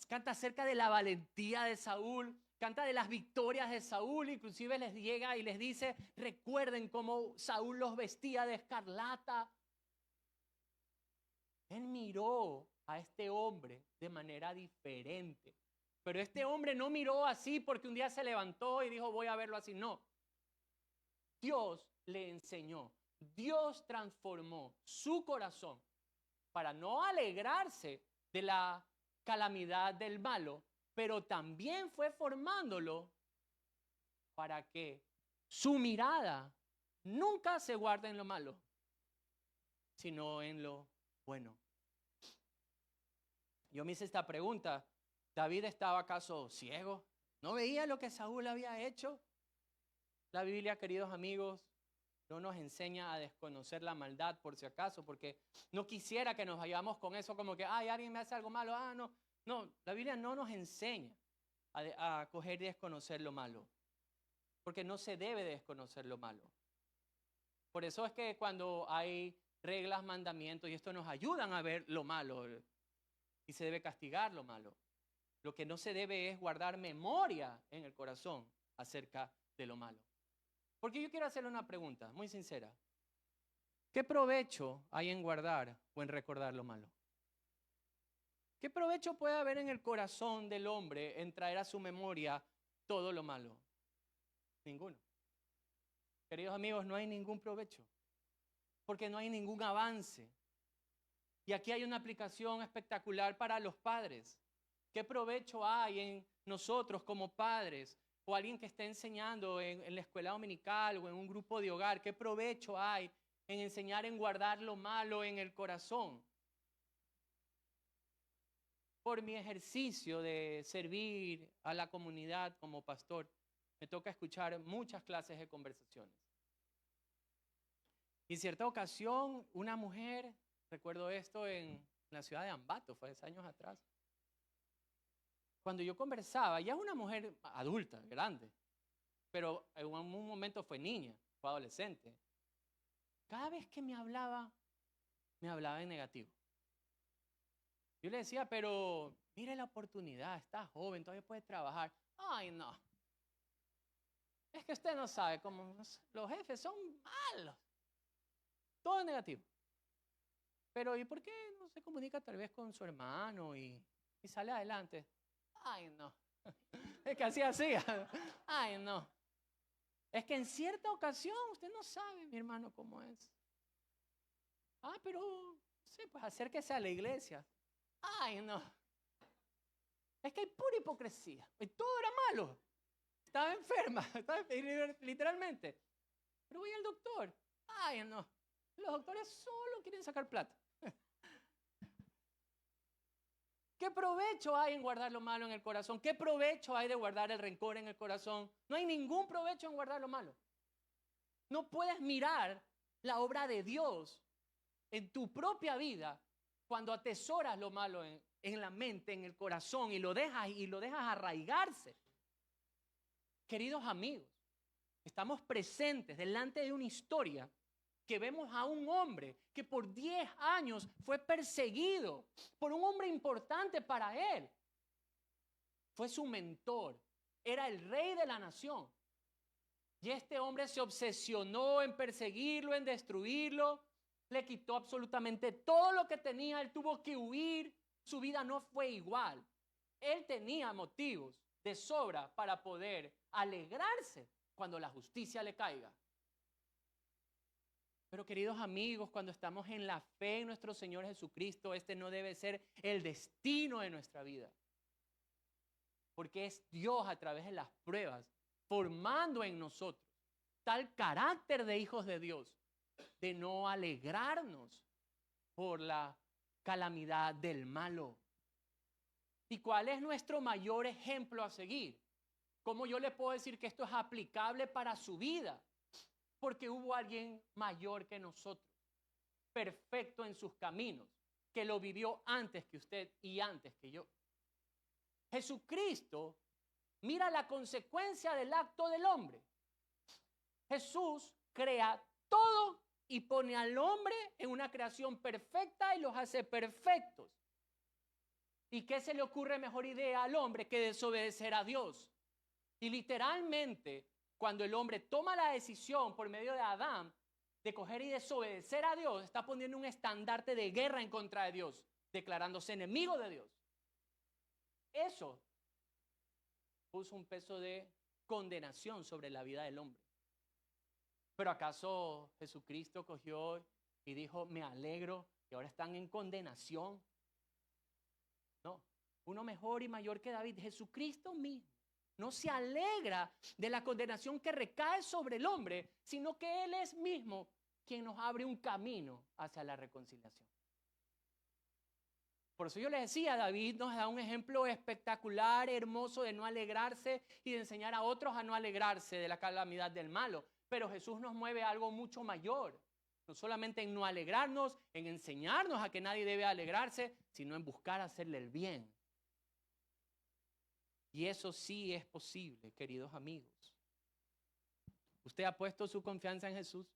canta acerca de la valentía de Saúl, canta de las victorias de Saúl, inclusive les llega y les dice, recuerden cómo Saúl los vestía de escarlata. Él miró a este hombre de manera diferente, pero este hombre no miró así porque un día se levantó y dijo, voy a verlo así. No, Dios le enseñó, Dios transformó su corazón para no alegrarse de la calamidad del malo, pero también fue formándolo para que su mirada nunca se guarde en lo malo, sino en lo bueno. Yo me hice esta pregunta, ¿David estaba acaso ciego? ¿No veía lo que Saúl había hecho? La Biblia, queridos amigos, no nos enseña a desconocer la maldad por si acaso, porque no quisiera que nos vayamos con eso como que, ay, alguien me hace algo malo, no. No, la Biblia no nos enseña a coger y desconocer lo malo, porque no se debe desconocer lo malo. Por eso es que cuando hay reglas, mandamientos, y esto nos ayudan a ver lo malo, y se debe castigar lo malo. Lo que no se debe es guardar memoria en el corazón acerca de lo malo. Porque yo quiero hacerle una pregunta muy sincera. ¿Qué provecho hay en guardar o en recordar lo malo? ¿Qué provecho puede haber en el corazón del hombre en traer a su memoria todo lo malo? Ninguno. Queridos amigos, no hay ningún provecho, porque no hay ningún avance. Y aquí hay una aplicación espectacular para los padres. ¿Qué provecho hay en nosotros como padres? O alguien que esté enseñando en la escuela dominical o en un grupo de hogar, ¿qué provecho hay en enseñar en guardar lo malo en el corazón? Por mi ejercicio de servir a la comunidad como pastor, me toca escuchar muchas clases de conversaciones. Y en cierta ocasión, una mujer, recuerdo esto en la ciudad de Ambato, fue 10 años atrás, cuando yo conversaba, ya es una mujer adulta, grande, pero en un momento fue niña, fue adolescente. Cada vez que me hablaba en negativo. Yo le decía, pero mire la oportunidad, está joven, todavía puede trabajar. Ay, no. Es que usted no sabe cómo los jefes son malos. Todo es negativo. Pero ¿y por qué no se comunica tal vez con su hermano y sale adelante? Ay, no. Es que así hacía. Ay, no. Es que en cierta ocasión usted no sabe, mi hermano, cómo es. Pero sí, pues acérquese a la iglesia. Ay, no. Es que hay pura hipocresía. Y todo era malo. Estaba enferma, literalmente. Pero voy al doctor. Ay, no. Los doctores solo quieren sacar plata. ¿Qué provecho hay en guardar lo malo en el corazón? ¿Qué provecho hay de guardar el rencor en el corazón? No hay ningún provecho en guardar lo malo. No puedes mirar la obra de Dios en tu propia vida cuando atesoras lo malo en la mente, en el corazón y lo dejas arraigarse. Queridos amigos, estamos presentes delante de una historia que vemos a un hombre que por 10 años fue perseguido por un hombre importante para él. Fue su mentor, era el rey de la nación. Y este hombre se obsesionó en perseguirlo, en destruirlo. Le quitó absolutamente todo lo que tenía, él tuvo que huir. Su vida no fue igual. Él tenía motivos de sobra para poder alegrarse cuando la justicia le caiga. Pero Pero queridos amigos, cuando estamos en la fe en nuestro Señor Jesucristo, este no debe ser el destino de nuestra vida. Porque es Dios a través de las pruebas formando en nosotros tal carácter de hijos de Dios, de no alegrarnos por la calamidad del malo. ¿Y cuál es nuestro mayor ejemplo a seguir? ¿Cómo yo le puedo decir que esto es aplicable para su vida? Porque hubo alguien mayor que nosotros, perfecto en sus caminos, que lo vivió antes que usted y antes que yo. Jesucristo mira la consecuencia del acto del hombre. Jesús crea todo y pone al hombre en una creación perfecta y los hace perfectos. ¿Y qué se le ocurre mejor idea al hombre que desobedecer a Dios? Y literalmente, cuando el hombre toma la decisión por medio de Adán de coger y desobedecer a Dios, está poniendo un estandarte de guerra en contra de Dios, declarándose enemigo de Dios. Eso puso un peso de condenación sobre la vida del hombre. ¿Pero acaso Jesucristo cogió y dijo, me alegro que ahora están en condenación? No, uno mejor y mayor que David, Jesucristo mismo, no se alegra de la condenación que recae sobre el hombre, sino que Él es mismo quien nos abre un camino hacia la reconciliación. Por eso yo les decía, David nos da un ejemplo espectacular, hermoso de no alegrarse y de enseñar a otros a no alegrarse de la calamidad del malo. Pero Jesús nos mueve a algo mucho mayor, no solamente en no alegrarnos, en enseñarnos a que nadie debe alegrarse, sino en buscar hacerle el bien. Y eso sí es posible, queridos amigos. ¿Usted ha puesto su confianza en Jesús?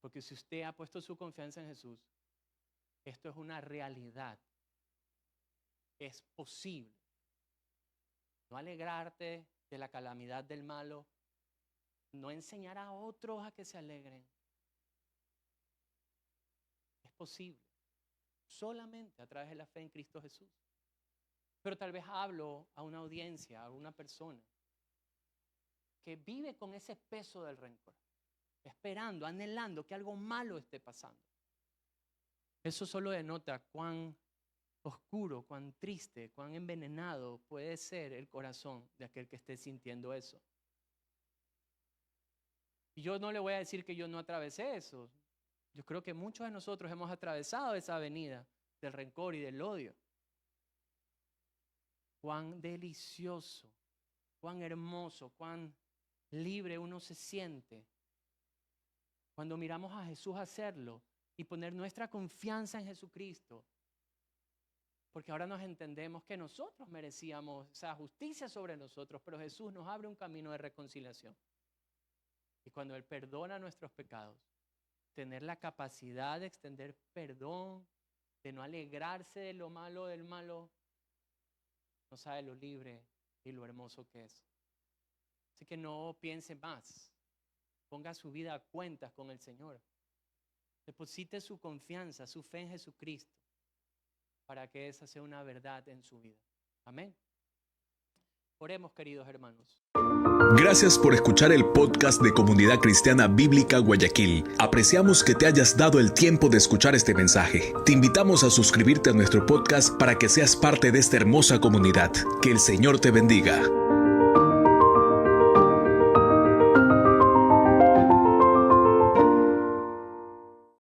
Porque si usted ha puesto su confianza en Jesús, esto es una realidad. Es posible. No alegrarte de la calamidad del malo, no enseñar a otros a que se alegren. Es posible. Solamente a través de la fe en Cristo Jesús. Pero tal vez hablo a una audiencia, a una persona que vive con ese peso del rencor, esperando, anhelando que algo malo esté pasando. Eso solo denota cuán oscuro, cuán triste, cuán envenenado puede ser el corazón de aquel que esté sintiendo eso. Y yo no le voy a decir que yo no atravesé eso. Yo creo que muchos de nosotros hemos atravesado esa avenida del rencor y del odio. Cuán delicioso, cuán hermoso, cuán libre uno se siente cuando miramos a Jesús hacerlo y poner nuestra confianza en Jesucristo. Porque ahora nos entendemos que nosotros merecíamos esa justicia sobre nosotros, pero Jesús nos abre un camino de reconciliación. Y cuando Él perdona nuestros pecados, tener la capacidad de extender perdón, de no alegrarse de lo malo del malo, no sabe lo libre y lo hermoso que es. Así que no piense más. Ponga su vida a cuentas con el Señor. Deposite su confianza, su fe en Jesucristo, para que esa sea una verdad en su vida. Amén. Oremos, queridos hermanos. Gracias por escuchar el podcast de Comunidad Cristiana Bíblica Guayaquil. Apreciamos que te hayas dado el tiempo de escuchar este mensaje. Te invitamos a suscribirte a nuestro podcast para que seas parte de esta hermosa comunidad. Que el Señor te bendiga.